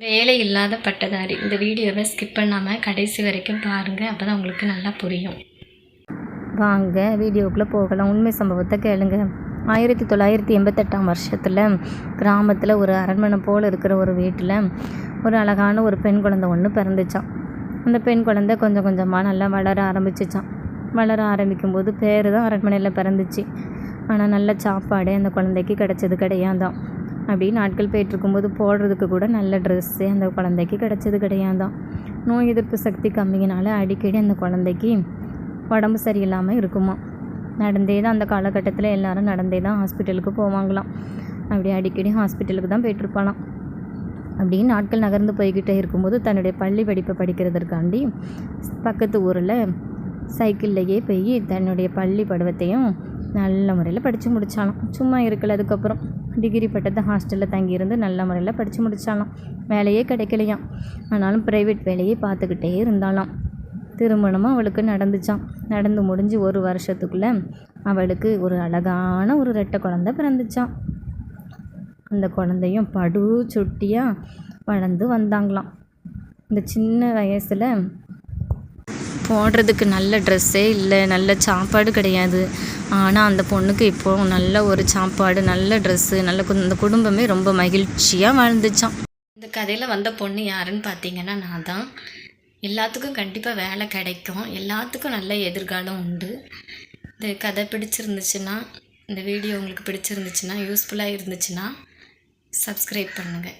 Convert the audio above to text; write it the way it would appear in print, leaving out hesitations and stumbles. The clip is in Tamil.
வேலை இல்லாத பட்டதாரி. இந்த வீடியோவை ஸ்கிப் பண்ணாமல் கடைசி வரைக்கும் பாருங்கள், அப்போ தான் உங்களுக்கு நல்லா புரியும். வாங்க வீடியோக்குள்ளே போகலாம். உண்மை சம்பவத்தை கேளுங்க. 1988ஆம் வருஷத்தில் கிராமத்தில் ஒரு அரண்மனை போல் இருக்கிற ஒரு வீட்டில் ஒரு அழகான ஒரு பெண் குழந்தை ஒன்று பிறந்துச்சான். அந்த பெண் குழந்தை கொஞ்சம் கொஞ்சமாக நல்லா வளர ஆரம்பிச்சிச்சான். வளர ஆரம்பிக்கும்போது பேர் தான் அரண்மனையில் பிறந்துச்சு. ஆனால் நல்ல சாப்பாடு அந்த குழந்தைக்கு கிடச்சது கிடையாதான். அப்படி நாட்கள் போயிட்டுருக்கும்போது போடுறதுக்கு கூட நல்ல ட்ரெஸ்ஸு அந்த குழந்தைக்கு கிடச்சது கிடையாதான். நோய் எதிர்ப்பு சக்தி கம்மியினால் அடிக்கடி அந்த குழந்தைக்கு உடம்பு சரியில்லாமல் இருக்குமா. நடந்தே தான் அந்த காலகட்டத்தில் எல்லோரும் நடந்தே தான் ஹாஸ்பிட்டலுக்கு போவாங்களாம். அப்படி அடிக்கடி ஹாஸ்பிட்டலுக்கு தான் போய்ட்டுருப்பாளாம். அப்படின்னு நாட்கள் நகர்ந்து போய்கிட்டே இருக்கும்போது தன்னுடைய பள்ளி படிப்பை படிக்கிறதுக்காண்டி பக்கத்து ஊரில் சைக்கிள்லையே போய் தன்னுடைய பள்ளி பருவத்தையும் நல்ல முறையில் படித்து முடித்தாலாம். சும்மா இருக்கல. அதுக்கப்புறம் டிகிரி பட்டத்தை ஹாஸ்டலில் தங்கியிருந்து நல்ல முறையில் படித்து முடித்தாலாம். வேலையே கிடைக்கலையாம். ஆனாலும் ப்ரைவேட் வேலையே பார்த்துக்கிட்டே இருந்தாலாம். திருமணமும் அவளுக்கு நடந்துச்சான். நடந்து முடிஞ்சு ஒரு வருஷத்துக்குள்ளே அவளுக்கு ஒரு அழகான ஒரு ரெட்டை குழந்தை பிறந்துச்சான். அந்த குழந்தையும் படு சுட்டியாக வளர்ந்து வந்தாங்களாம். இந்த சின்ன வயசில் போடுறதுக்கு நல்ல ட்ரெஸ்ஸே இல்லை, நல்ல சாப்பாடு கிடையாது. ஆனால் அந்த பொண்ணுக்கு இப்போது நல்ல ஒரு சாப்பாடு, நல்ல ட்ரெஸ்ஸு, நல்ல அந்த குடும்பமே ரொம்ப மகிழ்ச்சியாக வாழ்ந்துச்சான். இந்த கதையில் வந்த பொண்ணு யாருன்னு பார்த்தீங்கன்னா நான் தான். எல்லாத்துக்கும் கண்டிப்பாக வேலை கிடைக்கும், எல்லாத்துக்கும் நல்ல எதிர்காலம் உண்டு. இந்த கதை பிடிச்சிருந்துச்சுன்னா, இந்த வீடியோ உங்களுக்கு பிடிச்சிருந்துச்சுன்னா, யூஸ்ஃபுல்லாக இருந்துச்சுன்னா சப்ஸ்கிரைப் பண்ணுங்கள்.